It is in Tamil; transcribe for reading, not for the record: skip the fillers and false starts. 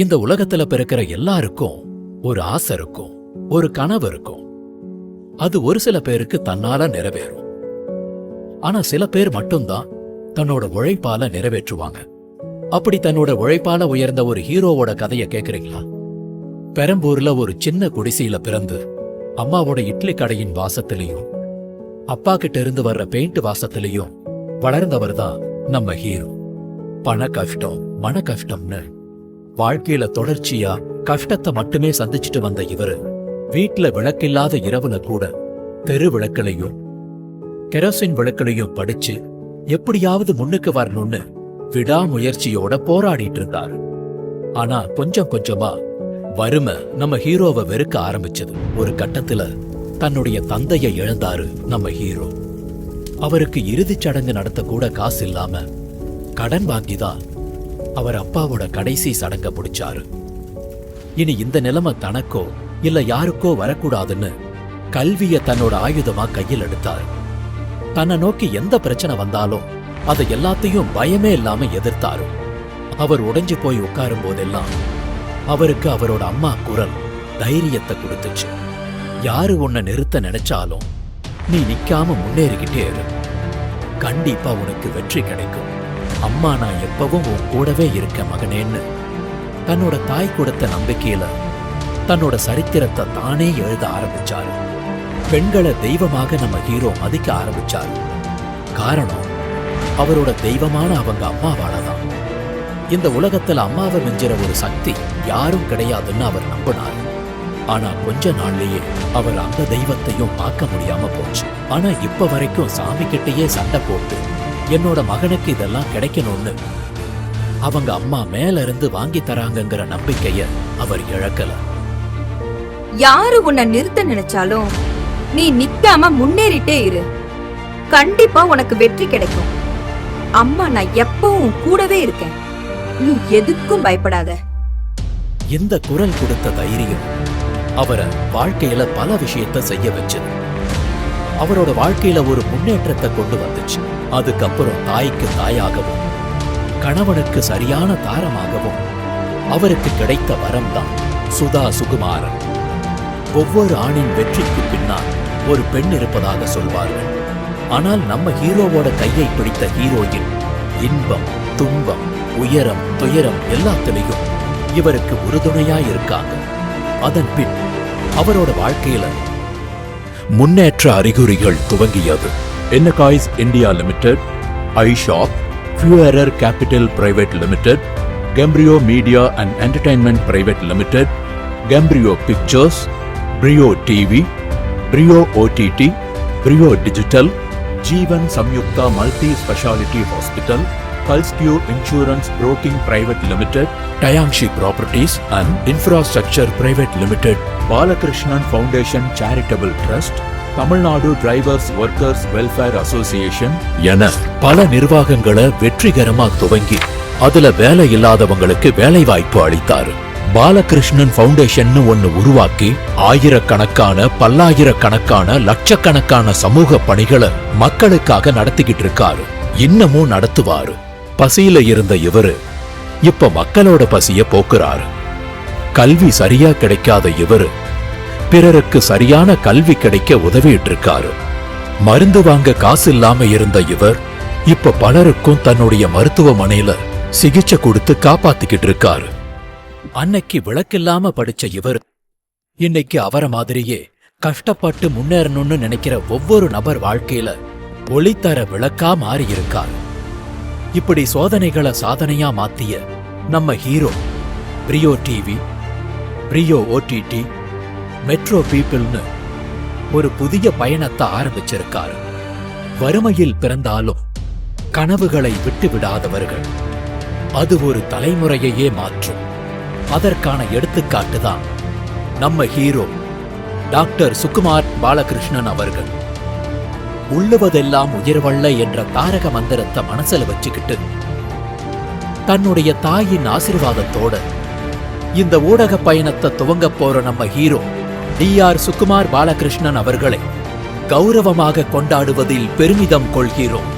இந்த உலகத்துல பிறக்கிற எல்லாருக்கும் ஒரு ஆசை இருக்கும், ஒரு கனவு இருக்கும். அது ஒரு சில பேருக்கு தன்னால நிறைவேறும். ஆனா சில பேர் மட்டும்தான் தன்னோட உழைப்பால நிறைவேற்றுவாங்க. அப்படி தன்னோட உழைப்பால உயர்ந்த ஒரு ஹீரோவோட கதைய கேக்குறீங்களா? பெரம்பூர்ல ஒரு சின்ன குடிசையில பிறந்து அம்மாவோட இட்லி கடையின் வாசத்திலையும் அப்பா கிட்ட இருந்து வர்ற பெயிண்ட் வாசத்திலையும் வளர்ந்தவர் தான் நம்ம ஹீரோ. பண கஷ்டம், மன கஷ்டம்னு வாழ்க்கையில தொடர்ச்சியா கஷ்டத்தை மட்டுமே சந்திச்சுட்டு வந்த இவரு வீட்டுல விளக்கில்லாத இரவுல கூட தெரு விளக்கலையும் கெரோசின் விளக்கலையும் படிச்சு எப்படியாவது முன்னுக்கு வரணும்னு விடாமுயற்சியோட போராடிட்டு இருந்தாரு. ஆனா கொஞ்சம் கொஞ்சமா வறுமை நம்ம ஹீரோவை வெறுக்க ஆரம்பிச்சது. ஒரு கட்டத்துல தன்னுடைய தந்தையை இழந்தாரு நம்ம ஹீரோ. அவருக்கு இறுதிச் சடங்கு நடத்த கூட காசு இல்லாம கடன் வாங்கிதான் அவர் அப்பாவோட கடைசி சடங்க முடிச்சாரு. இனி இந்த நிலைமை தனக்கோ இல்ல யாருக்கோ வரக்கூடாதுன்னு கல்விய தன்னோட ஆயுதமா கையில் எடுத்தாரு. தன்னை நோக்கி எந்த பிரச்சனை வந்தாலும் அதை எல்லாத்தையும் பயமே இல்லாம எதிர்த்தாரு. அவர் உடைஞ்சு போய் உட்காரும் போதெல்லாம் அவருக்கு அவரோட அம்மா குரல் தைரியத்தை கொடுத்துச்சு. யாரு உன்னை நிறுத்த நினைச்சாலும் நீ நிக்காம முன்னேறிக்கிட்டே இரு, கண்டிப்பா உனக்கு வெற்றி கிடைக்கும். அம்மா நான் எப்பவும் உன் கூடவே இருக்க மகனேன்னு தன்னோட தாய் கொடுத்த நம்பிக்கையில தன்னோட சரித்திரத்தை தானே எழுத ஆரம்பிச்சாரு. பெண்களை தெய்வமாக நம்ம ஹீரோ மதிக்க ஆரம்பிச்சாரு. காரணம் அவரோட தெய்வமான அவங்க அம்மாவாலதான். இந்த உலகத்துல அம்மாவை மிஞ்சிற ஒரு சக்தி யாரும் கிடையாதுன்னு அவர் நம்பினார். ஆனா கொஞ்ச நாள்லயே அவர் அந்த தெய்வத்தையும் பார்க்க முடியாம போச்சு. ஆனா இப்ப வரைக்கும் சாமி கிட்டயே சண்டை போட்டு என்னோட மகனுக்கு இதெல்லாம் கிடைக்கணும்னு அவங்க அம்மா மேல இருந்து வாங்கி தராங்கங்கிற நம்பிக்கைய அவர் இழக்கல. யாரு உன்னை நிறுத்த நினைச்சாலும் நீ நிக்காம முன்னேறிட்டே இரு, கண்டிப்பா உனக்கு வெற்றி கிடைக்கும். அம்மா நான் எப்பவும் கூடவே இருக்கேன், நீ எதுக்கும் பயப்படாத. இந்த குரல் கொடுத்த தைரியம் அவரை வாழ்க்கையில பல விஷயத்தை செய்ய வச்சது. அவரோட வாழ்க்கையில ஒரு முன்னேற்றத்தை கொண்டு வந்துச்சு. அதுக்கப்புறம் தாய்க்கு தாயாகவும் கணவனுக்கு சரியான தாரமாகவும் அவருக்கு கிடைத்த வரம் தான் சுதா சுகுமாரன். ஒவ்வொரு ஆணின் வெற்றிக்கு பின்னால் ஒரு பெண் இருப்பதாக சொல்வார்கள். ஆனால் நம்ம ஹீரோவோட கையை பிடித்த ஹீரோயின் இன்பம், துன்பம், உயரம், துயரம் எல்லாத்திலையும் இவருக்கு உறுதுணையா இருக்காங்க. அதன் பின் அவரோட வாழ்க்கையில முன்னேற்ற அறிகுறிகள் துவங்கியது. என்னகாய்ஸ் இந்தியா லிமிடெட், ஐஷாப், ஃபியூஎரர் கேபிட்டல் பிரைவேட் லிமிடெட், கெம்ப்ரியோ media and entertainment private limited, கெம்ப்ரியோ பிக்சர்ஸ், பிரியோ டிவி, பிரியோ ஓடிடி, பிரியோ digital, Jeevan Samyukta multi speciality hospital, Pulsecure Insurance Broking Private Limited, Tayangshi Properties and Infrastructure Private Limited, Balakrishnan Foundation Charitable Trust, Tamil Nadu drivers workers welfare association என பல நிர்வாகங்களை வெற்றிகரமா துவங்கி அதுல வேலை இல்லாதவங்களுக்கு வேலை வாய்ப்பு அளித்தாரு. பாலகிருஷ்ணன் ஃபவுண்டேஷன் ஒன்னு உருவாக்கி ஆயிரக்கணக்கான பல்லாயிரக்கணக்கான லட்சக்கணக்கான சமூக பணிகளை மக்களுக்காக நடத்திக்கிட்டு இருக்காரு. இன்னமும் நடத்துவாரு. பசியில இருந்த இவரு இப்ப மக்களோட பசிய போக்குறாரு. கல்வி சரியா கிடைக்காத இவரு பிறருக்கு சரியான கல்வி கிடைக்க உதவிட்டு இருக்காரு. மருந்து வாங்க காசு இல்லாம இருந்த இவர் இப்ப பலருக்கும் தன்னுடைய மருத்துவமனையில சிகிச்சை கொடுத்து காப்பாத்திக்கிட்டு இருக்காரு. அன்னைக்கு விளக்கில்லாம படிச்ச இவர் இன்னைக்கு அவரை மாதிரியே கஷ்டப்பட்டு முன்னேறணும்னு நினைக்கிற ஒவ்வொரு நபர் வாழ்க்கையில ஒளித்தர விளக்கா மாறி இருக்காரு. இப்படி சோதனைகளை சாதனையா மாத்திய நம்ம ஹீரோ பிரியோ டிவி, பிரியோ ஓடிடி, மெட்ரோ பீப்பிள்னு ஒரு புதிய பயணத்தை ஆரம்பிச்சிருக்காரு. வறுமையில் பிறந்தாலும் கனவுகளை விட்டு விடாதவர்கள், அது ஒரு தலைமுறையையே மாற்றும். அதற்கான எடுத்துக்காட்டுதான் நம்ம ஹீரோ டாக்டர் சுகுமார் பாலகிருஷ்ணன் அவர்கள். உள்ளுவதெல்லாம் உயர்வல்ல என்ற தாரக மந்திரத்தை மனசுல வச்சுக்கிட்டு தன்னுடைய தாயின் ஆசீர்வாதத்தோட இந்த ஊடக பயணத்தை துவங்க போற நம்ம ஹீரோ DR சுகுமார் பாலகிருஷ்ணன் அவர்களை கௌரவமாக கொண்டாடுவதில் பெருமிதம் கொள்கிறோம்.